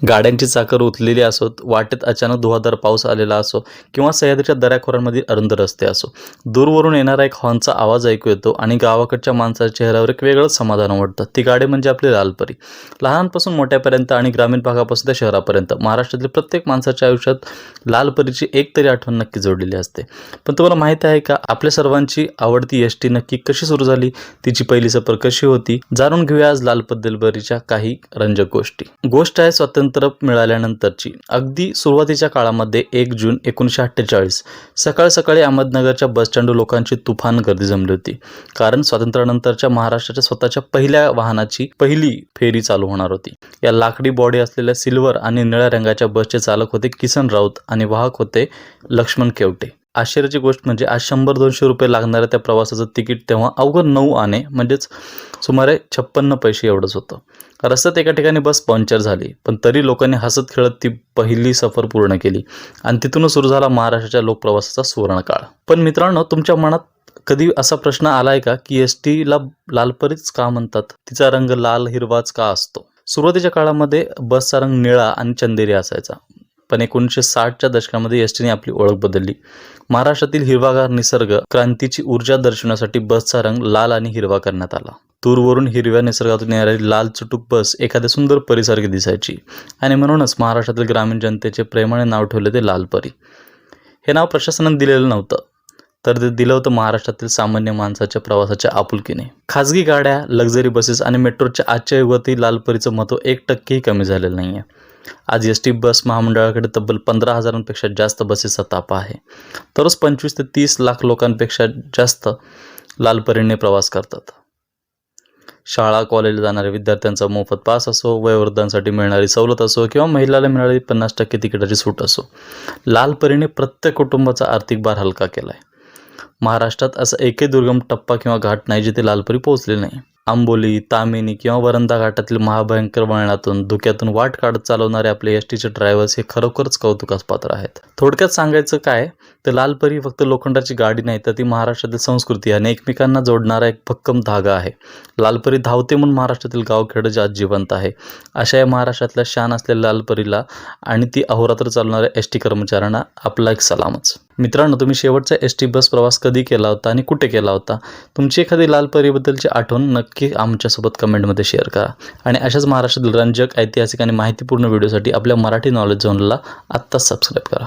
गाड्यांची चाकं रुतलेली असोत, वाटेत अचानक धुवाधार पाऊस आलेला असो किंवा सह्याद्रीच्या दऱ्याखोऱ्यांमधील अरुंद रस्ते असो, दूरवरून येणारा एक हॉर्नचा आवाज ऐकू येतो आणि गावाकडच्या माणसाच्या चेहऱ्यावर एक वेगळंच समाधान उमटतं. ती गाडी म्हणजे आपली लालपरी. लहानांपासून मोठ्यापर्यंत आणि ग्रामीण भागापासून ते शहरापर्यंत महाराष्ट्रातील प्रत्येक माणसाच्या आयुष्यात लालपरीची एक तरी आठवण नक्की जोडलेली असते. पण तुम्हाला माहिती आहे का, आपल्या सर्वांची आवडती एसटी नक्की कशी सुरू झाली, तिची पहिली सफर कशी होती? जाणून घेऊया आज लालपरीच्या काही रंजक गोष्टी. गोष्ट आहे स्वातंत्र्य मिळाल्यानंतरची. अगदी सुरुवातीच्या काळामध्ये 1 जून 1948 सकाळ सकाळी अहमदनगरच्या बस स्टँडवर लोकांची तुफान गर्दी जमली होती. कारण स्वातंत्र्यानंतरच्या महाराष्ट्राच्या स्वतःच्या पहिल्या वाहनाची पहिली फेरी चालू होणार होती. या लाकडी बॉडी असलेल्या सिल्वर आणि निळ्या रंगाच्या बसचे चालक होते किसन राऊत आणि वाहक होते लक्ष्मण केवटे. आश्चर्याची गोष्ट म्हणजे आज 100-200 रुपये लागणाऱ्या त्या प्रवासाचं तिकीट तेव्हा अवघं 9 आणे म्हणजेच सुमारे 56 पैसे एवढंच होतं. रस्त्यात एका ठिकाणी बस पंक्चर झाली, पण तरी लोकांनी हसत खेळत ती पहिली सफर पूर्ण केली आणि तिथूनच सुरू झाला महाराष्ट्राच्या लोकप्रवासाचा सुवर्णकाळ. पण मित्रांनो, तुमच्या मनात कधी असा प्रश्न आलाय का की एसटीला लालपरीच का म्हणतात? तिचा रंग लाल हिरवाच का असतो? सुरुवातीच्या काळामध्ये बसचा रंग निळा आणि चंदेरी असायचा, पण 1960च्या दशकामध्ये एसटीने आपली ओळख बदलली. महाराष्ट्रातील हिरवागार निसर्ग क्रांतीची ऊर्जा दर्शवण्यासाठी बसचा रंग लाल आणि हिरवा करण्यात आला. दूरवरून हिरव्या निसर्गातून येणारी लाल चुटूक बस एखाद्या सुंदर परीसारखी दिसायची आणि म्हणूनच महाराष्ट्रातील ग्रामीण जनतेचे प्रेमाने नाव ठेवले ते लालपरी. हे नाव प्रशासनाने दिलेलं नव्हतं, तर ते दिलं होतं महाराष्ट्रातील सामान्य माणसाच्या प्रवासाच्या आपुलकीने. खाजगी गाड्या, लक्झरी बसेस आणि मेट्रोच्या आजच्या युगातही लालपरीचं महत्त्व 1%ही कमी झालेलं नाही आहे. आज एस टी बस महामंडळाकडे तब्बल 15,000पेक्षा जास्त बसेसचा ताफा आहे. दररोज 25 ते 30 लाख लोकांपेक्षा जास्त लालपरीने प्रवास करतात. शाळा कॉलेजला जाणाऱ्या विद्यार्थ्यांचा मोफत पास असो, वयोवृद्धांसाठी मिळणारी सवलत असो किंवा महिलांना मिळणारी 50% तिकिटाची सूट असो, लालपरीने प्रत्येक कुटुंबाचा आर्थिक भार हलका केला आहे. महाराष्ट्रात असा एकही दुर्गम टप्पा किंवा घाट नाही जिथे लालपरी पोहोचली नाही. आंबोली, तामिनी किंवा वरंधा घाटातील महाभयंकर वळणातून धुक्यातून वाट काढत चालवणारे आपले एसटीचे ड्रायव्हर्स हे खरोखरच कौतुकास पात्र आहेत. थोडक्यात सांगायचं काय, तर लालपरी फक्त लोखंडाची गाडी नाही, तर ती महाराष्ट्रातील संस्कृती आणि एकमेकांना जोडणारा एक भक्कम धागा आहे. लालपरी धावते म्हणून महाराष्ट्रातील गावखेडं आज जिवंत आहे. अशा या महाराष्ट्रातल्या शान असलेल्या लालपरीला आणि ती अहोरात्र चालणाऱ्या एसटी कर्मचाऱ्यांना आपला एक सलामच. मित्रांनो, तुम्ही शेवटचा एसटी बस प्रवास कधी केला होता आणि कुठे केला होता? तुमची एखादी लालपरीबद्दलची आठवण नक्की आमच्यासोबत कमेंटमध्ये शेअर करा. आणि अशाच महाराष्ट्रातील रंजक, ऐतिहासिक आणि माहितीपूर्ण व्हिडिओसाठी आपल्या मराठी नॉलेज झोनला आत्ताच सबस्क्राईब करा.